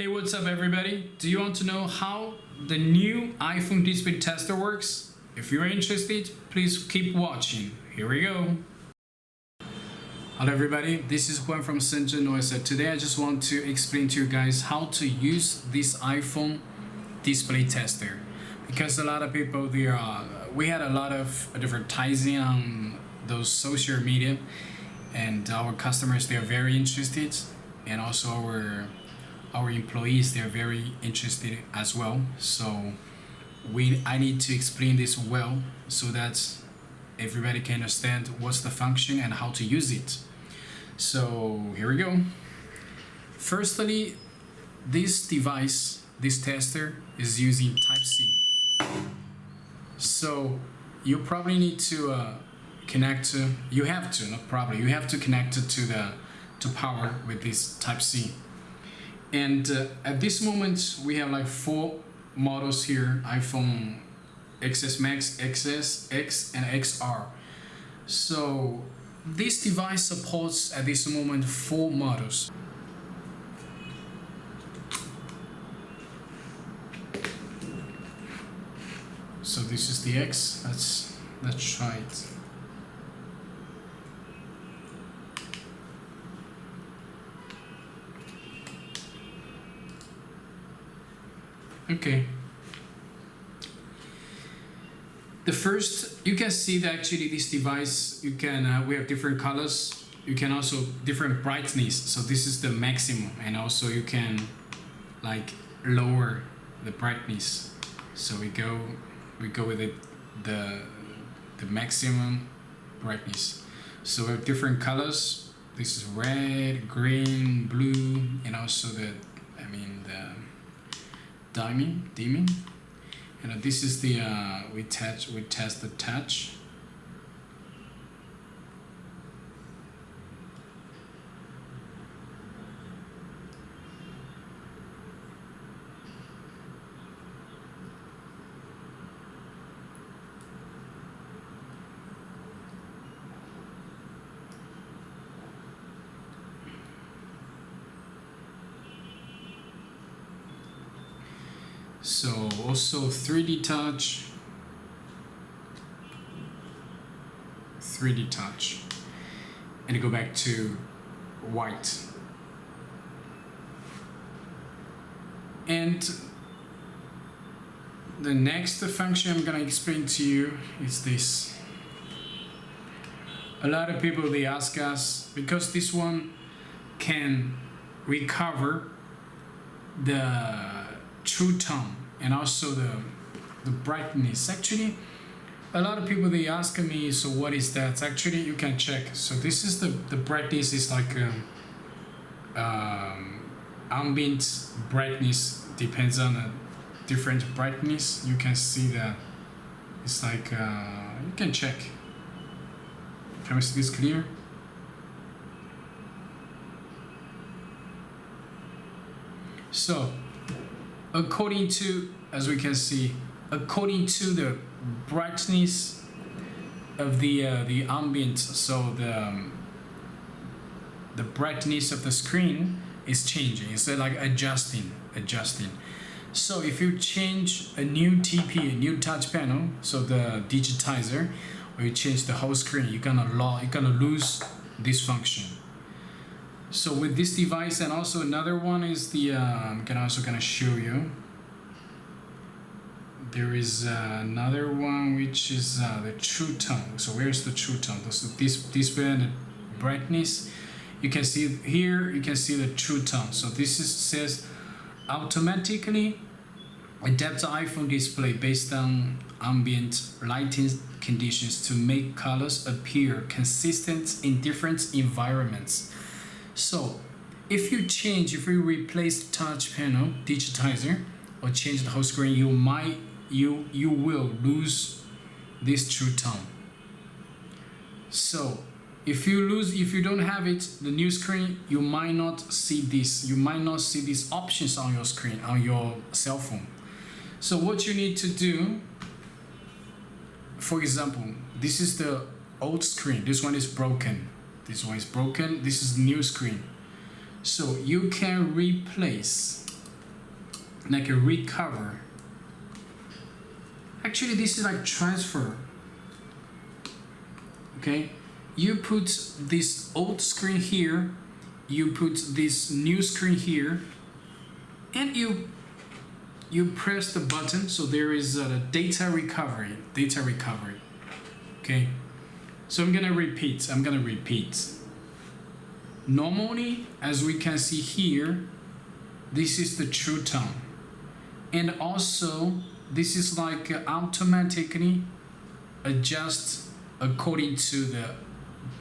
Hey, what's up everybody? Do you want to know how the new iPhone display tester works? If you're interested, please keep watching. Here we go. Hello everybody, this is Juan from Novecel. Today I just want to explain to you guys how to use this iPhone display tester. Because a lot of people, we had a lot of advertising on those social media, and our customers, they are very interested, and also our employees, they're very interested as well. So I need to explain this well so that everybody can understand what's the function and how to use it. So here we go. Firstly, this device, this tester, is using Type-C. So you probably need to connect to, you have to connect it to power with this Type-C. And at this moment we have like 4 models here: iPhone XS Max, XS, X and XR. So this device supports at this moment 4 models. So this is the X. Let's try it. Okay. The first, you can see that actually this device, you can we have different colors. You can also different brightness. So this is the maximum, and also you can like lower the brightness. So we go with the maximum brightness. So we have different colors. This is red, green, blue, and also the dimming, and this is the we test the touch. So also 3D touch, and go back to white. And the next function I'm gonna explain to you is this. A lot of people, they ask us, because this one can recover the true tone and also the brightness. Actually, a lot of people, they ask me, so what is that? Actually, you can check. So this is the brightness is like ambient brightness, depends on a different brightness. You can see that it's like you can check. Can we see this clear? So according to, as we can see, according to the brightness of the ambient, so the brightness of the screen is changing. It's like adjusting. So if you change a new TP, a new touch panel, so the digitizer, or you change the whole screen, you're gonna lose this function. So with this device, and also another one is the I'm gonna show you. There is another one which is the true tone. So where's the true tone? So this display and the brightness. You can see here. You can see the true tone. So this says automatically adapt the iPhone display based on ambient lighting conditions to make colors appear consistent in different environments. So if you replace the touch panel digitizer or change the whole screen, you will lose this true tone. So if you don't have it, the new screen, you might not see this. You might not see these options on your screen, on your cell phone. So what you need to do, for example, this is the old screen. This one is broken. This is new screen. So you can replace like a recover. Actually, this is like transfer. Okay, you put this old screen here, you put this new screen here, and you press the button, so there is a data recovery. Okay, so I'm gonna repeat. Normally, as we can see here, this is the true tone, and also this is like automatically adjust according to the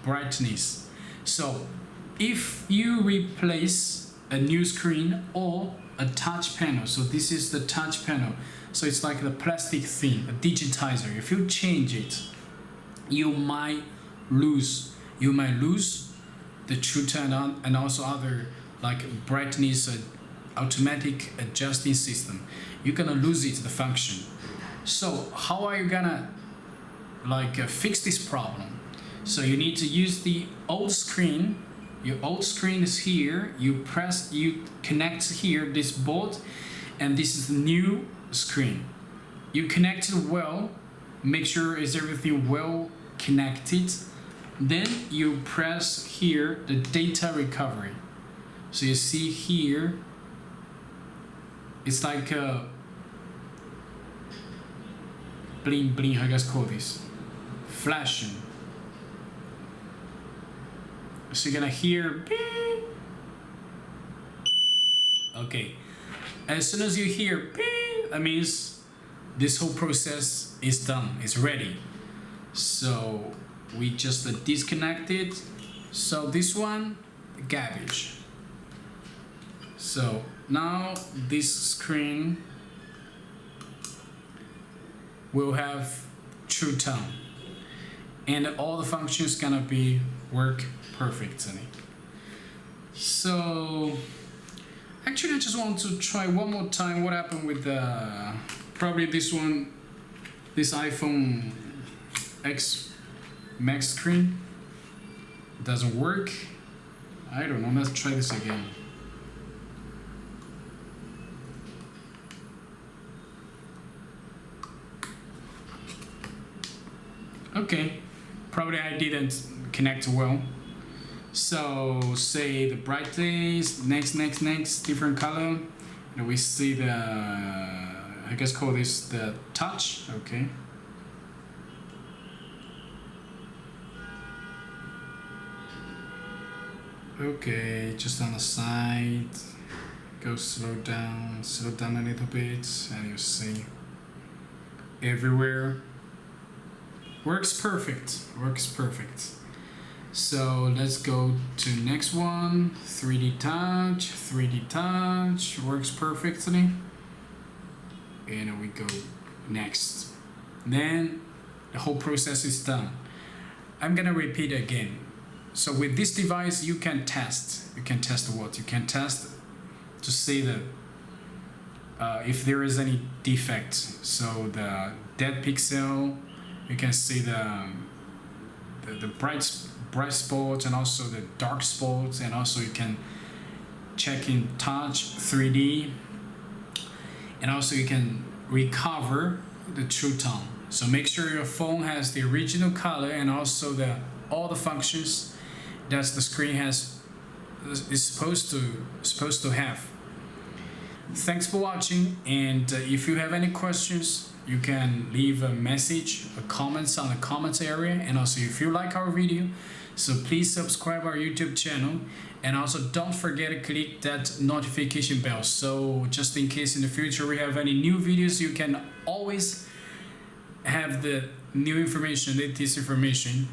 brightness. So if you replace a new screen or a touch panel, so this is the touch panel, so it's like the plastic thing, a digitizer. If you change it, you might lose the true tone and also other like brightness automatic adjusting system. You're gonna lose it, the function. So how are you gonna fix this problem? So you need to use the old screen. Your old screen is here. You connect here this board, and this is the new screen. You connect it well. Make sure is everything well connected. Then you press here the data recovery. So you see here, it's like a bling bling. How you guys call this? Flashing. So you're gonna hear beep. Okay, as soon as you hear beep, that means this whole process is done, it's ready. So we just disconnect it. So this one, garbage. So now this screen will have true tone, and all the functions gonna be work perfectly. So actually, I just want to try one more time what happened with the probably this one, this iPhone X Max screen. It doesn't work. I don't know. Let's try this again. Okay, probably I didn't connect well. So say the brightness, next, different color. And we see the, I guess call this the touch, okay. Okay, just on the side, go slow down a little bit, and you see everywhere. Works perfect. So let's go to next one. 3D touch works perfectly. And we go next. Then the whole process is done. I'm gonna repeat again. So with this device, you can test. You can test what? You can test to see the if there is any defect. So the dead pixel. You can see the bright spots and also the dark spots, and also you can check in touch 3D, and also you can recover the true tone. So make sure your phone has the original color and also all the functions that the screen is supposed to have. Thanks for watching, and if you have any questions, you can leave a message, a comments on the comments area. And also if you like our video, so please subscribe our YouTube channel, and also don't forget to click that notification bell, so just in case in the future we have any new videos, you can always have the new information, latest information.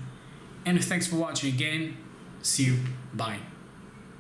And thanks for watching again. See you. Bye.